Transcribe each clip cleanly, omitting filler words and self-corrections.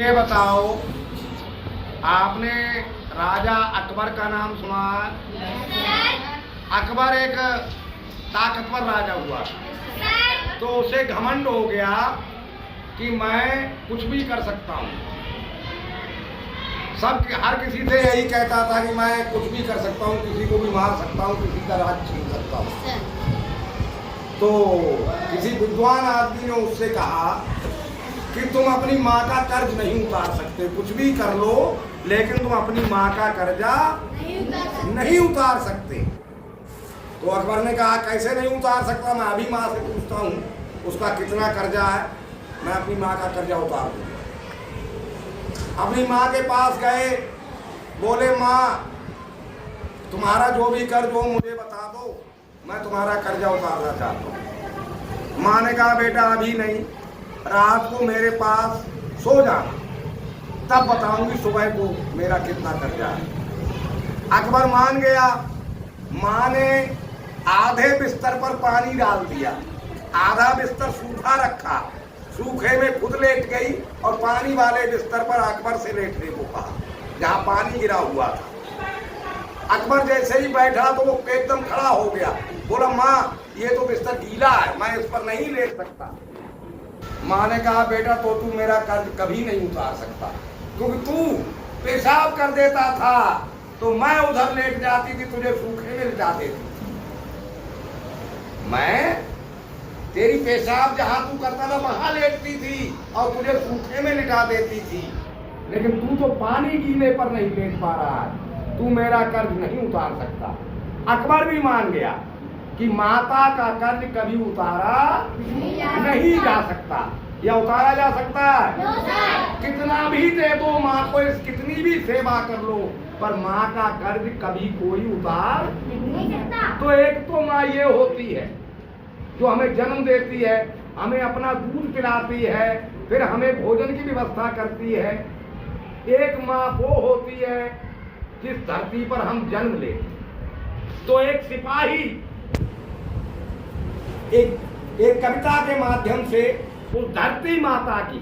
ये बताओ, आपने राजा अकबर का नाम सुना? अकबर एक ताकतवर राजा हुआ, तो उसे घमंड हो गया कि मैं कुछ भी कर सकता हूँ। हर किसी से यही कहता था कि मैं कुछ भी कर सकता हूँ, किसी को भी मार सकता हूँ, किसी का राज छीन सकता हूँ। तो किसी विद्वान आदमी ने उससे कहा कि तुम अपनी माँ का कर्ज नहीं उतार सकते, कुछ भी कर लो लेकिन तुम अपनी माँ का कर्जा नहीं उतार सकते। तो अकबर ने कहा कैसे नहीं उतार सकता, मैं अभी माँ से पूछता हूँ उसका कितना कर्जा है, मैं अपनी माँ का कर्जा उतार दूंगा। अपनी माँ के पास गए, बोले माँ तुम्हारा जो भी कर्ज हो मुझे बता दो, मैं तुम्हारा कर्जा उतारना चाहता हूँ। माँ ने कहा बेटा अभी नहीं, रात को मेरे पास सो जाना, तब बताऊंगी सुबह को मेरा कितना कर्जा है। अकबर मान गया। माँ ने आधे बिस्तर पर पानी डाल दिया, आधा बिस्तर सूखा रखा, सूखे में खुद लेट गई और पानी वाले बिस्तर पर अकबर से लेटने को कहा जहाँ पानी गिरा हुआ था। अकबर जैसे ही बैठा तो वो एकदम खड़ा हो गया, बोला माँ ये तो बिस्तर गीला है, मैं इस पर नहीं लेट सकता। माँ ने कहा बेटा तो तू मेरा कर्ज कभी नहीं उतार सकता, क्योंकि तू पेशाब कर देता था तो मैं उधर लेट जाती थी, तुझे सूखे में लिटा देती। मैं तेरी पेशाब जहां तू करता था वहां लेटती थी और तुझे सूखे में लिटा देती थी, लेकिन तू तो पानी गीले पर नहीं लेट पा रहा है, तू मेरा कर्ज नहीं उतार सकता। अकबर भी मान गया कि माता का कर्ज कभी उतारा नहीं जा सकता। या उतारा जा सकता है? कितना भी दे दो माँ को, कितनी भी सेवा कर लो, पर माँ का कर्ज कभी कोई उतार नहीं सकता। तो एक तो माँ ये होती है जो हमें जन्म देती है, हमें अपना दूध पिलाती है, फिर हमें भोजन की व्यवस्था करती है। एक माँ वो होती है जिस धरती पर हम जन्म लेते। तो एक सिपाही एक कविता के माध्यम से उस धरती माता की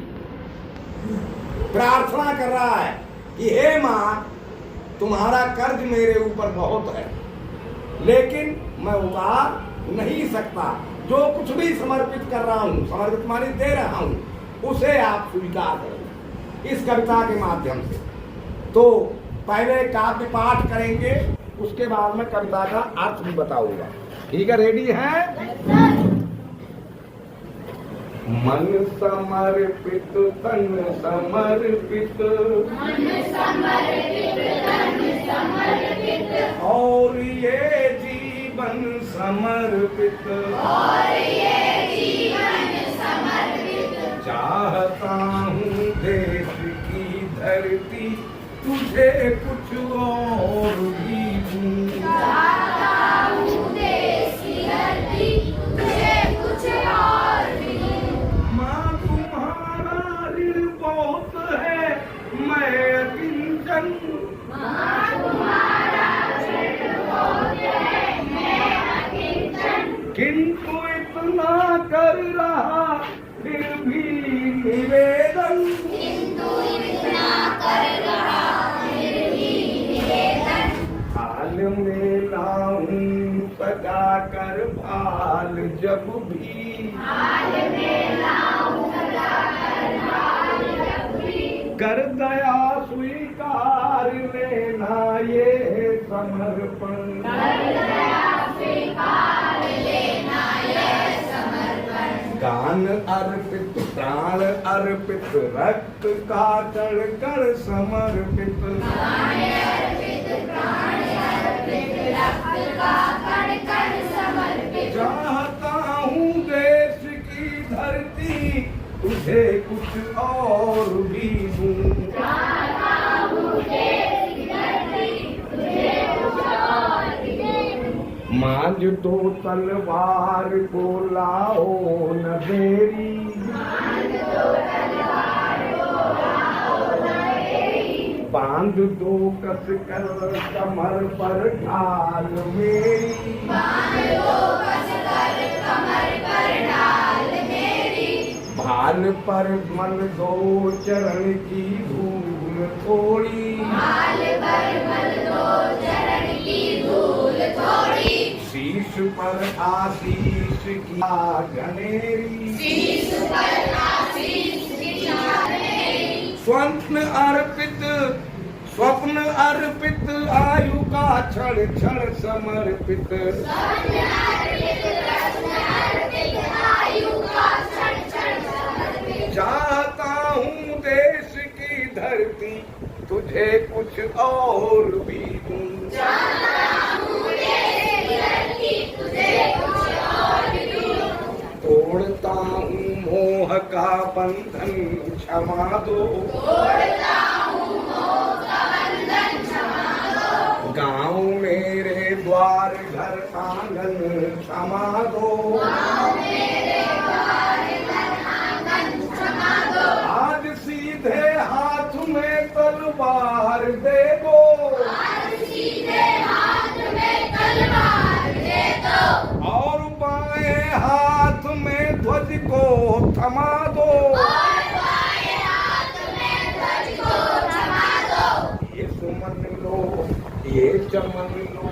प्रार्थना कर रहा है कि हे माँ तुम्हारा कर्ज मेरे ऊपर बहुत है, लेकिन मैं उतार नहीं सकता। जो कुछ भी समर्पित कर रहा हूँ, समर्पित माने दे रहा हूँ, उसे आप स्वीकार करें इस कविता के माध्यम से। तो पहले काव्य पाठ करेंगे, उसके बाद में कविता का अर्थ भी बताऊंगा। ठीक है, रेडी है? मन समर्पित तन समर्पित, मन समर्पित तन समर्पित, और ये जीवन समर्पित, और ये जीवन समर्पित, चाहता हूँ देश की धरती तुझे कुछ और भी दूँ, चाहता हूँ देश की धरती तुझे कुछ और भी दूँ। माँ तुम्हारा ऋण बहुत है मैं अकिंचन, माँ तुम्हारा ऋण बहुत है मैं अकिंचन, किंतु इतना कर रहा फिर भी निवेदन, किंतु इतना कर रहा फिर भी निवेदन। हाल में लाऊं सजा कर भाल जब भी, हाल में लाऊं सजा कर भाल जब भी, कर दया स्वीकार लेना ये समर्पण, कर दया स्वीकार लेना ये समर्पण। गान अर्पित प्राण अर्पित रक्त का कण कण समर्पित, प्राण अर्पित प्राण अर्पित रक्त का कण कण समर्पित, चाहता हूँ देश की धरती तुझे कुछ और भी दूँ, चाहता हूँ देश की धरती तुझे कुछ और भी दूँ। मांझ दो तलवार को लाओ न देरी, मांझ दो तलवार को लाओ न देरी, बांध दो कस कर कमर पर ढाल मेरी, बांध दो कस कर कमर पर ढाल मेरी, हाल पर मन दो चरण की धूल थोड़ी, हाल पर मल दो चरण की धूल थोड़ी, शीश पर आशीष की घनेरी, शीश पर आशीष की घनेरी, स्वप्न अर्पित आयु का क्षण क्षण समर्पित, स्वप्न अर्पित रत्न अर्पित आयु का क्षण क्षण समर्पित, चाहता हूँ देश की धरती तुझे कुछ और भी दूं, चाहता हूँ देश की धरती तुझे कुछ और भी दूं, तोड़ता हूँ मोह का बंधन क्षमा दो, तोड़ता हूँ मोह का बंधन क्षमा दो, गाँव मेरे द्वार घर आंगन क्षमा दो, गाँव मेरे द्वार घर आंगन क्षमा दो, आज सीधे हाथ में तलवार दे दो, आज सीधे हाथ में तलवार दे दो, और बाएं हाथ में ध्वज को थमा दो, और बाएं हाथ में ध्वज को थमा दो, ये सुमन लो ये चमन लो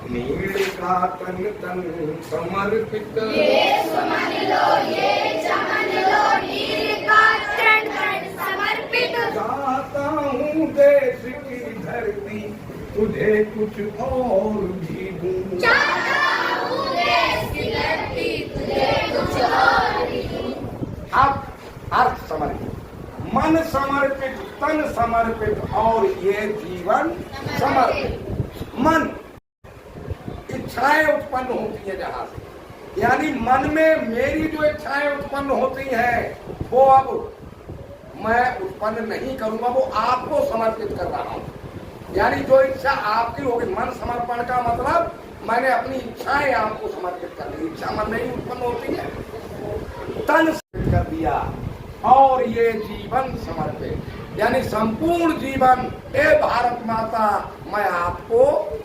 नील का तन तन समर्पित, ये सुमन लो ये चमन लो नील का तन तन समर्पित, चाहता हूँ देश की धरती तुझे कुछ और भी दूं, चाहता हूँ देश की धरती तुझे कुछ और भी दूं, अब अर्थ समर्पित, मन समर्पित, तन समर्पित और ये जीवन समर्पित। मन इच्छाएं उत्पन्न होती है जहां से, यानी मन में मेरी जो इच्छाएं उत्पन्न होती हैं वो अब मैं उत्पन्न नहीं करूंगा, वो आपको समर्पित कर रहा हूं। यानी जो इच्छा आपकी होगी, मन समर्पण का मतलब मैंने अपनी इच्छाएं आपको समर्पित कर दी, इच्छा मन में ही उत्पन्न होती है, तन समर्पित कर दिया और ये जीवन समर्पित, यानी संपूर्ण जीवन हे भारत माता मैं आपको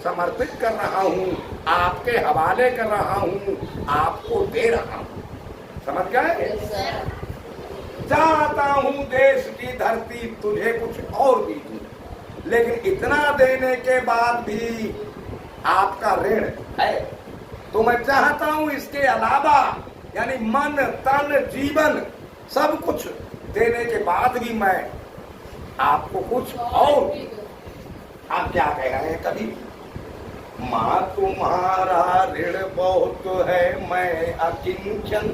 समर्पित कर रहा हूँ, आपके हवाले कर रहा हूँ, आपको दे रहा हूँ। समझ गए? चाहता हूँ देश की धरती तुझे कुछ और भी दूं, लेकिन इतना देने के बाद भी आपका ऋण है, तो मैं चाहता हूँ इसके अलावा, यानी मन तन जीवन सब कुछ देने के बाद भी मैं आपको कुछ और। आप क्या कह रहे हैं? कभी माँ तुम्हारा ऋण बहुत है मैं अकिंचन,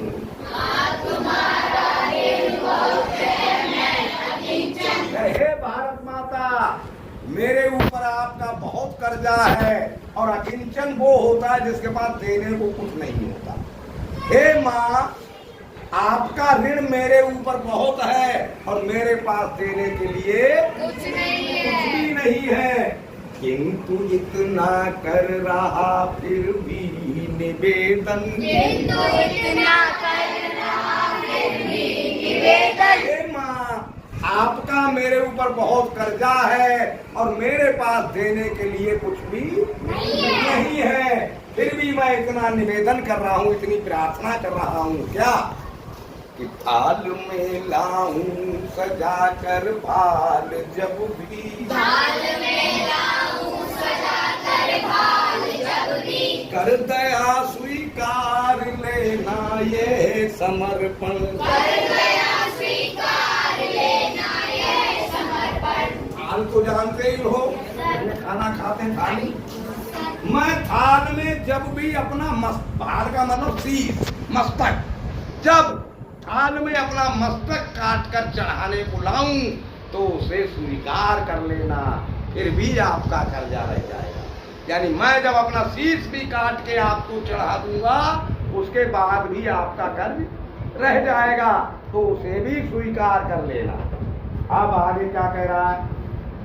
हे भारत माता मेरे ऊपर आपका बहुत कर्जा है, और अकिंचन वो होता है जिसके पास देने को कुछ नहीं होता। हे माँ आपका ऋण मेरे ऊपर बहुत है और मेरे पास देने के लिए कुछ नहीं है, कुछ भी नहीं है, किंतु इतना कर रहा फिर भी निवेदन, किंतु इतना कर रहा फिर भी निवेदन, हे माँ आपका मेरे ऊपर बहुत कर्जा है और मेरे पास देने के लिए कुछ भी नहीं है, फिर भी मैं इतना निवेदन कर रहा हूँ, इतनी प्रार्थना कर रहा हूँ क्या कि थाल में लाऊं सजा कर भाल जब भी, थाल में लाऊं सजा कर भाल जब भी, कर दया स्वीकार लेना ये समर्पण, कर दया स्वीकार लेना ये समर्पण। थाल तो जानते ही हो, खाना खाते थाली, मैं थाल में जब भी अपना भाल का मतलब शीश मस्तक, जब थाल में अपना मस्तक काट कर चढ़ाने को लाऊं तो उसे स्वीकार कर लेना, फिर भी आपका कर्जा रह जाएगा। यानी मैं जब अपना शीश भी काट के आपको चढ़ा दूंगा उसके बाद भी आपका कर्ज रह जाएगा, तो उसे भी स्वीकार कर लेना। अब आगे क्या कह रहा है?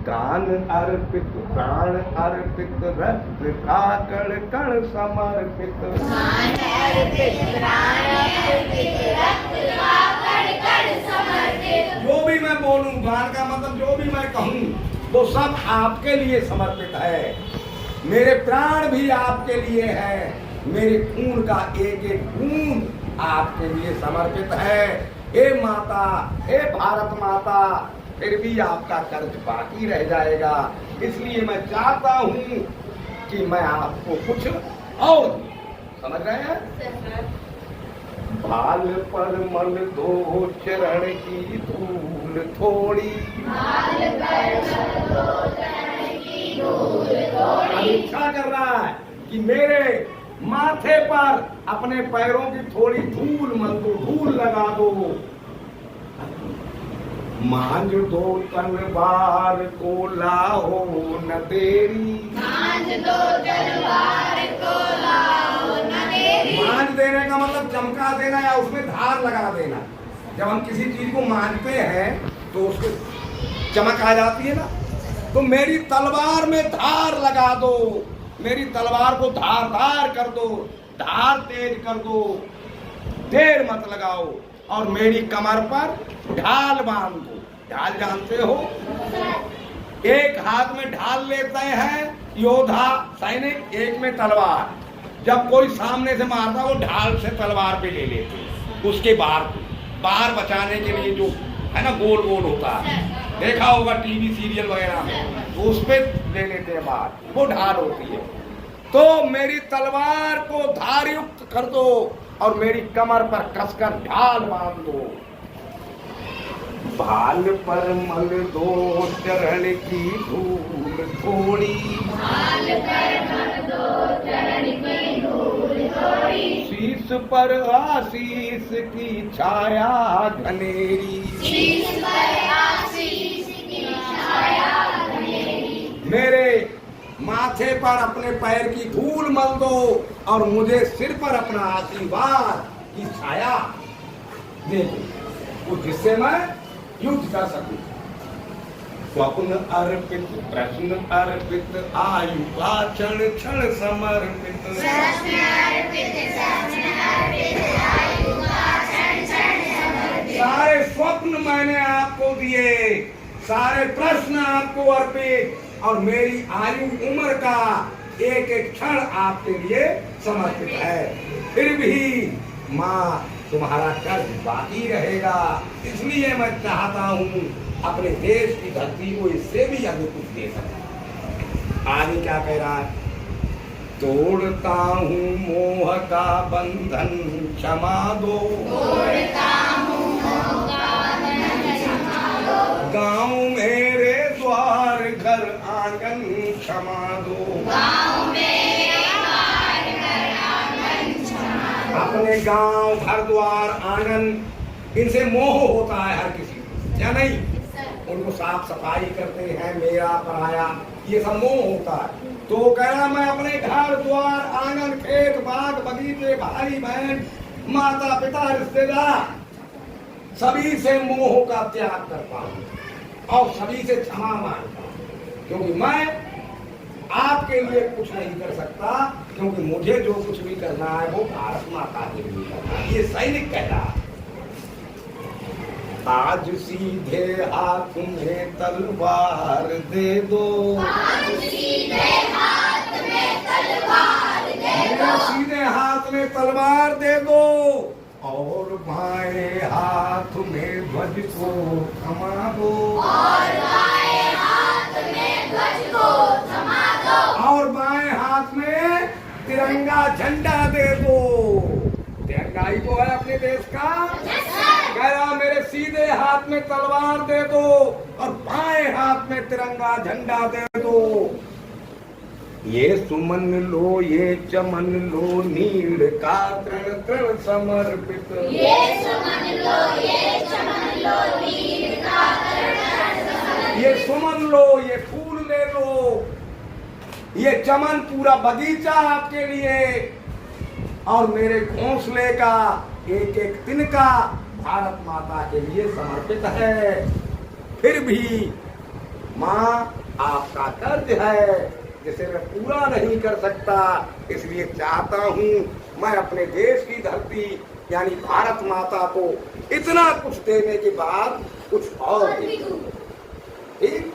प्राण अर्पित प्राण अर्पित रक्त का कण कण समर्पित, प्राण अर्पित प्राण अर्पित रक्त का कण कण समर्पित। जो भी मैं बोलूं, गान का मतलब जो भी मैं कहूं वो सब आपके लिए समर्पित है। मेरे प्राण भी आपके लिए है, मेरे खून का एक एक बूंद आपके लिए समर्पित है। हे माता, हे भारत माता, फिर भी आपका कर्ज बाकी रह जाएगा। इसलिए मैं चाहता हूँ कि मैं आपको कुछ और दूं। समझ रहे हैं? बाल पर मल दो चरण की धूल थोड़ी, इच्छा कर रहा है कि मेरे माथे पर अपने पैरों की थोड़ी धूल मल दो, धूल लगा दो। मांझ दो तलवार को लाओ न देरी, मांझ देने का मतलब चमका देना या उसमें धार लगा देना। जब हम किसी चीज को मांझते हैं तो उसको चमक आ जाती है ना। तो मेरी तलवार में धार लगा दो, मेरी तलवार को धारदार कर दो, धार तेज कर दो, देर मत लगाओ। और मेरी कमर पर ढाल बांध दो। ढाल जानते हो? एक हाथ में ढाल लेते हैं योद्धा सैनिक, एक में तलवार। जब कोई सामने से मारता वो ढाल से तलवार पे ले लेते, उसके बार बचाने के लिए जो है ना गोल गोल होता है, देखा होगा टीवी सीरियल वगैरह में, तो उस पे ले लेते हैं बार, वो ढाल होती है। तो मेरी तलवार को धारयुक्त कर दो और मेरी कमर पर कसकर ढाल बांध दो। भाल पर मल दो चरण की धूल थोड़ी, शीश पर आशीष की छाया घनेरी, मेरे माथे पर अपने पैर की धूल मल दो और मुझे सिर पर अपना आशीर्वाद की छाया दे दो, जिससे मैं युद्ध कर सकूं। स्वप्न अर्पित, प्रश्न अर्पित, आयु का क्षण क्षण समर्पित, सारे स्वप्न मैंने आपको दिए, सारे प्रश्न आपको अर्पित, और मेरी आयु उम्र का एक एक क्षण आपके लिए समर्पित है। फिर भी माँ तुम्हारा कर्ज बाकी रहेगा। इसलिए मैं चाहता हूँ अपने देश की धरती को इससे भी अधिक कुछ दे सकूं। आगे क्या कह रहा है? तोड़ता हूँ मोह का बंधन क्षमा दो, गाँव मेरे द्वार घर आंगन क्षमा दो, अपने गांव घर द्वार आंगन, इनसे मोह होता है हर किसी को, या नहीं? उनको साफ सफाई करते हैं, मेरा पराया, ये सब मोह होता है। तो कह रहा मैं अपने घर द्वार आंगन खेत बाग बगीचे भाई बहन माता पिता रिश्तेदार सभी से मोह का त्याग करता हूँ और सभी से क्षमा मांगता हूँ, क्योंकि मैं आपके लिए कुछ नहीं कर सकता, क्योंकि मुझे जो कुछ भी करना है वो भारत माता के लिए करना है। ये सैनिक कह रहा है। आज सीधे हाथ में तलवार दे दो, सीधे हाथ में तलवार दे दो, और बाएं हाथ में ध्वज को थमा दो, और बाएं हाथ में तिरंगा झंडा दे दो। तिरंगा ही तो है अपने देश का। कह रहा मेरे सीधे हाथ में तलवार दे दो और बाएं हाथ में तिरंगा झंडा दे दो। ये सुमन लो ये चमन लो नीड़ का तृण तृण समर्पित, ये सुमन लो ये चमन लो नीड़ का तृण समर्पित, ये सुमन लो ये फूल ले लो, ये चमन पूरा बगीचा आपके लिए, और मेरे घोंसले का एक एक तिनका भारत माता के लिए समर्पित है। फिर भी माँ आपका कर्ज है जिसे मैं पूरा नहीं कर सकता, इसलिए चाहता हूँ मैं अपने देश की धरती यानी भारत माता को इतना कुछ देने के बाद कुछ और दे दूँ। ठीक?